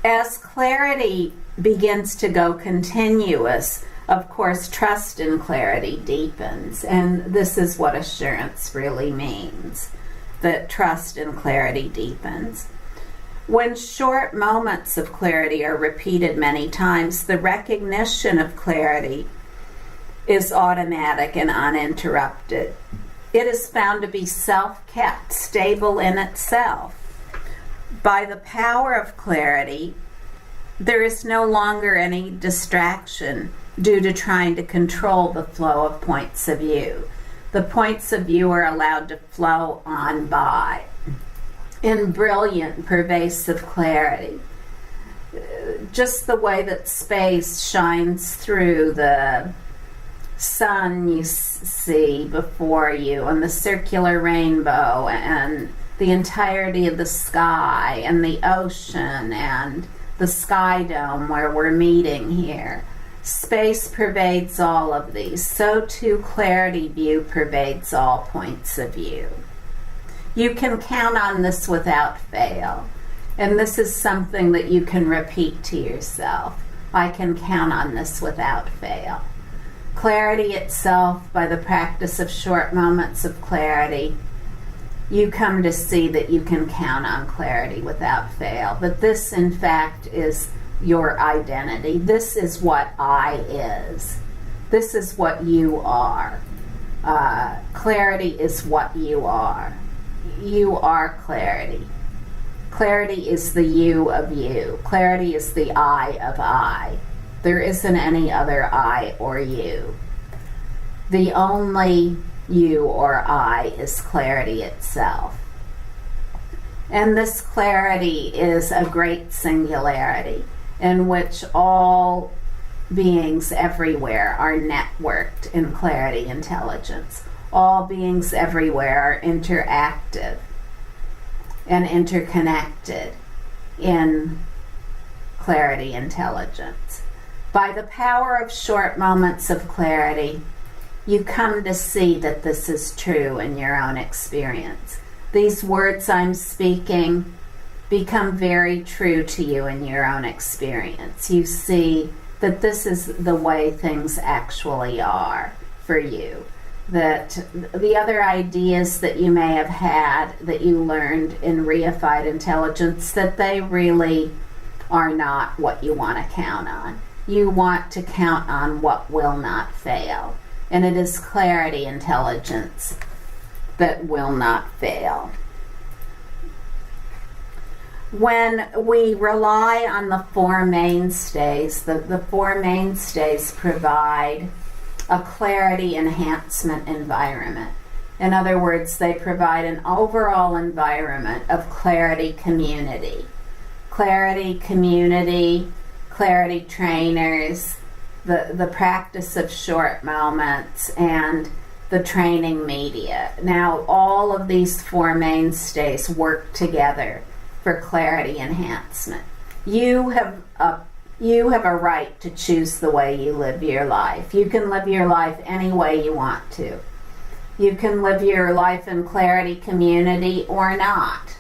As clarity begins to go continuous, of course, trust in clarity deepens. And this is what assurance really means, that trust in clarity deepens. When short moments of clarity are repeated many times, the recognition of clarity is automatic and uninterrupted. It is found to be self-kept, stable in itself. By the power of clarity, there is no longer any distraction due to trying to control the flow of points of view. The points of view are allowed to flow on by in brilliant, pervasive clarity. Just the way that space shines through the sun you see before you, and the circular rainbow, and the entirety of the sky, and the ocean, and the sky dome where we're meeting here. Space pervades all of these. So too clarity view pervades all points of view. You can count on this without fail. And this is something that you can repeat to yourself. I can count on this without fail. Clarity itself, by the practice of short moments of clarity, you come to see that you can count on clarity without fail. That this, in fact, is your identity. This is what I is. This is what you are. Clarity is what you are. You are clarity. Clarity is the you of you. Clarity is the I of I. There isn't any other I or you. The only you or I is clarity itself. And this clarity is a great singularity in which all beings everywhere are networked in clarity intelligence. All beings everywhere are interactive and interconnected in clarity intelligence. By the power of short moments of clarity, you come to see that this is true in your own experience. These words I'm speaking become very true to you in your own experience. You see that this is the way things actually are for you. That the other ideas that you may have had, that you learned in reified intelligence, that they really are not what you want to count on. You want to count on what will not fail. And it is clarity intelligence that will not fail. When we rely on the four mainstays, the four mainstays provide a clarity enhancement environment. In other words, they provide an overall environment of clarity community. Clarity community, clarity trainers, the practice of short moments, and the training media. Now, all of these four mainstays work together for clarity enhancement. You have a right to choose the way you live your life. You can live your life any way you want to. You can live your life in clarity community or not.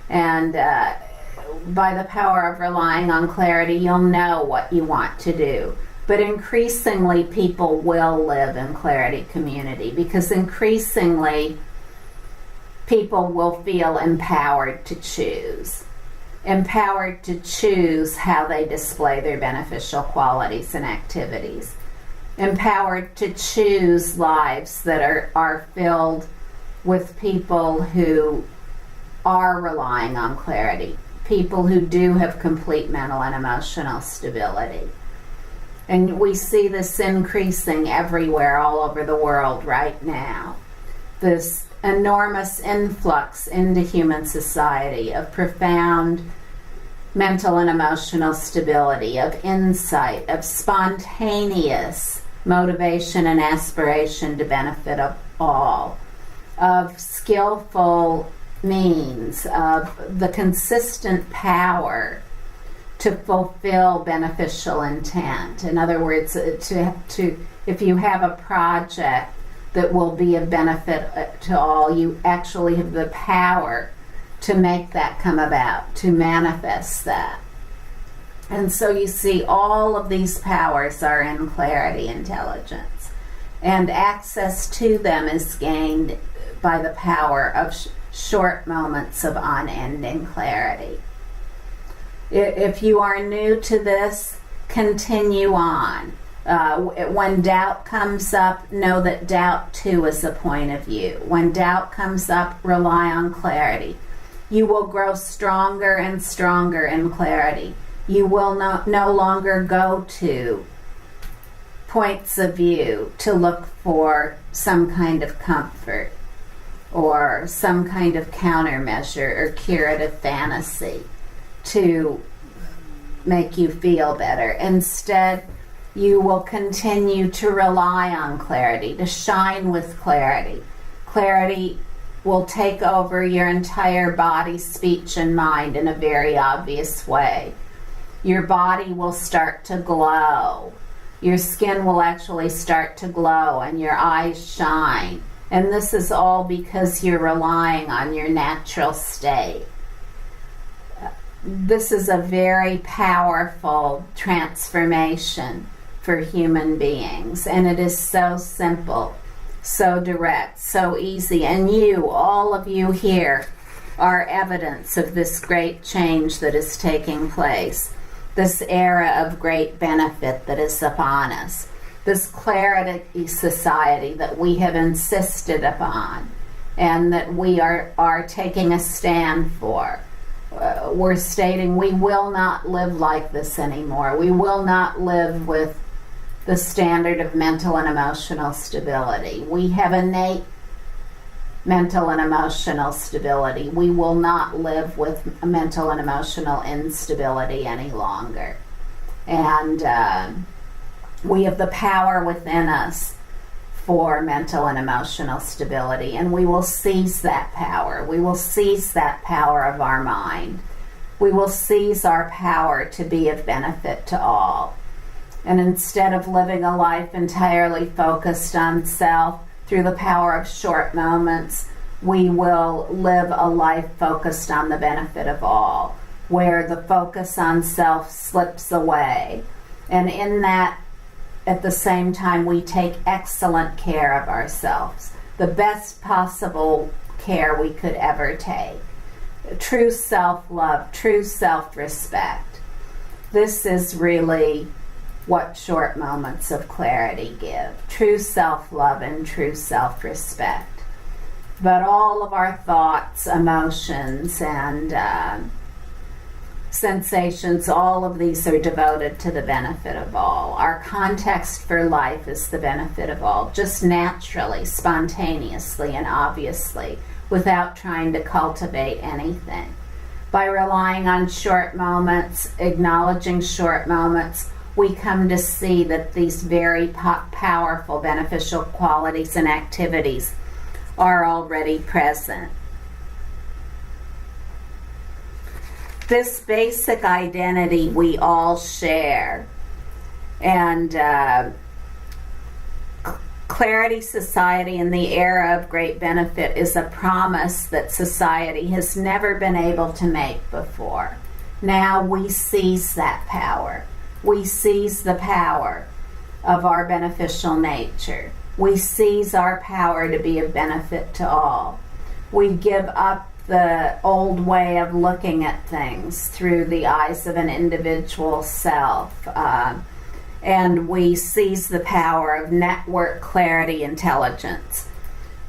And by the power of relying on clarity, you'll know what you want to do. But increasingly, people will live in clarity community, because increasingly, people will feel empowered to choose. Empowered to choose how they display their beneficial qualities and activities. Empowered to choose lives that are filled with people who are relying on clarity. People who do have complete mental and emotional stability. And we see this increasing everywhere, all over the world right now. This enormous influx into human society of profound mental and emotional stability, of insight, of spontaneous motivation and aspiration to benefit of all, of skillful means, of the consistent power to fulfill beneficial intent. In other words, if you have a project that will be of benefit to all, you actually have the power to make that come about, to manifest that. And so you see all of these powers are in clarity intelligence. And access to them is gained by the power of short moments of unending clarity. If you are new to this, continue on. When doubt comes up, know that doubt too is a point of view. When doubt comes up, rely on clarity. You will grow stronger and stronger in clarity. You will no longer go to points of view to look for some kind of comfort or some kind of countermeasure or curative fantasy to make you feel better. Instead, you will continue to rely on clarity, to shine with clarity. Clarity will take over your entire body, speech, and mind in a very obvious way. Your body will start to glow. Your skin will actually start to glow and your eyes shine. And this is all because you're relying on your natural state. This is a very powerful transformation for human beings, and it is so simple, so direct, so easy. And you, all of you here, are evidence of this great change that is taking place, this era of great benefit that is upon us, this clarity society that we have insisted upon and that we are taking a stand for. We're stating we will not live like this anymore. We will not live with the standard of mental and emotional stability. We have innate mental and emotional stability. We will not live with mental and emotional instability any longer. And we have the power within us for mental and emotional stability, and we will seize that power. We will seize that power of our mind. We will seize our power to be of benefit to all. And instead of living a life entirely focused on self through the power of short moments, we will live a life focused on the benefit of all, where the focus on self slips away. And in that, at the same time, we take excellent care of ourselves, the best possible care we could ever take. True self-love, true self-respect. This is really what short moments of clarity give. True self-love and true self-respect. But all of our thoughts, emotions, and sensations, all of these are devoted to the benefit of all. Our context for life is the benefit of all, just naturally, spontaneously, and obviously, without trying to cultivate anything. By relying on short moments, acknowledging short moments, we come to see that these very powerful beneficial qualities and activities are already present. This basic identity we all share, and Clarity Society in the era of great benefit is a promise that society has never been able to make before. Now we seize that power. We seize the power of our beneficial nature. We seize our power to be of benefit to all. We give up the old way of looking at things through the eyes of an individual self. And we seize the power of network clarity intelligence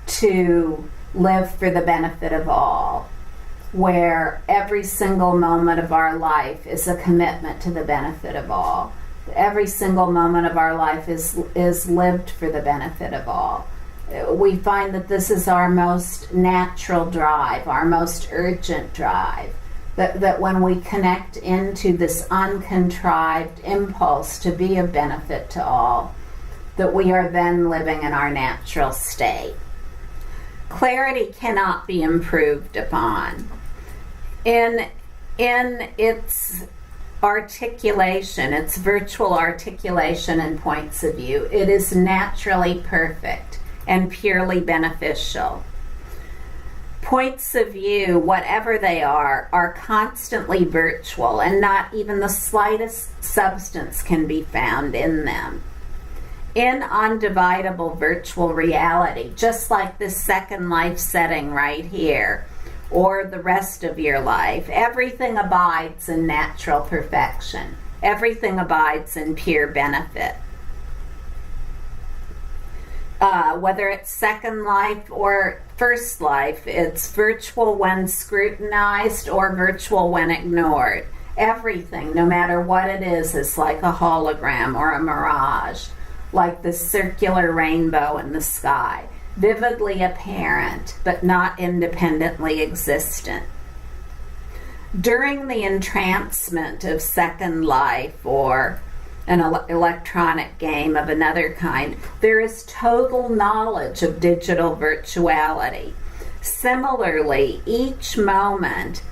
to live for the benefit of all, where every single moment of our life is a commitment to the benefit of all. Every single moment of our life is lived for the benefit of all. We find that this is our most natural drive, our most urgent drive, that when we connect into this uncontrived impulse to be of benefit to all, that we are then living in our natural state. Clarity cannot be improved upon. In its articulation, its virtual articulation and points of view, it is naturally perfect and purely beneficial. Points of view, whatever they are constantly virtual, and not even the slightest substance can be found in them. In undividable virtual reality, just like this second life setting right here, or the rest of your life, everything abides in natural perfection. Everything abides in pure benefit. Whether it's second life or first life, it's virtual when scrutinized or virtual when ignored. Everything, no matter what it is like a hologram or a mirage, like the circular rainbow in the sky, vividly apparent but not independently existent. During the entrancement of second life or an electronic game of another kind, there is total knowledge of digital virtuality. Similarly, each moment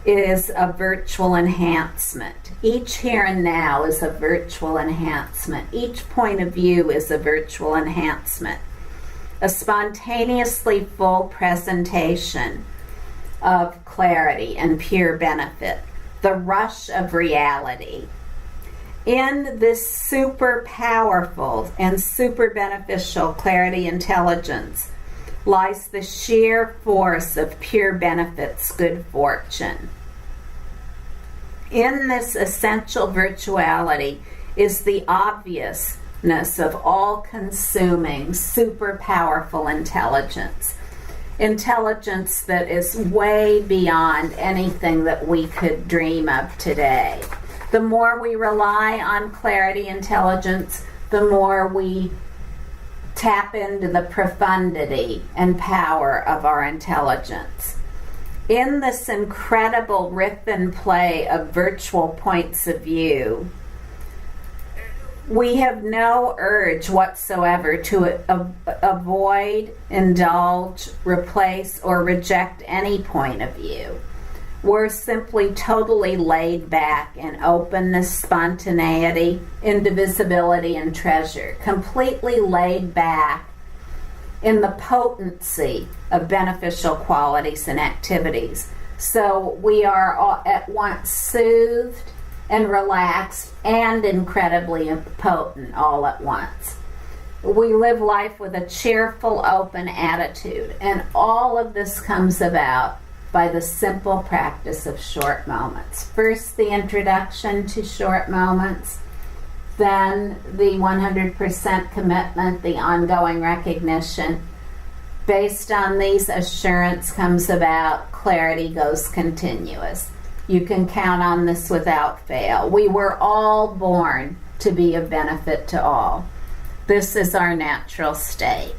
is a virtual enhancement. Each here and now is a virtual enhancement. Each point of view is a virtual enhancement. A spontaneously full presentation of clarity and pure benefit. The rush of reality. In this super powerful and super beneficial clarity intelligence lies the sheer force of pure benefits, good fortune. In this essential virtuality is the obviousness of all-consuming, super powerful intelligence. Intelligence that is way beyond anything that we could dream of today. The more we rely on clarity intelligence, the more we tap into the profundity and power of our intelligence. In this incredible rip and play of virtual points of view, we have no urge whatsoever to avoid, indulge, replace, or reject any point of view. We're simply totally laid back in openness, spontaneity, indivisibility, and treasure. Completely laid back in the potency of beneficial qualities and activities. So we are all at once soothed and relaxed and incredibly potent all at once. We live life with a cheerful, open attitude, and all of this comes about by the simple practice of short moments. First, the introduction to short moments, then the 100% commitment, the ongoing recognition. Based on these, assurance comes about, clarity goes continuous. You can count on this without fail. We were all born to be of benefit to all. This is our natural state.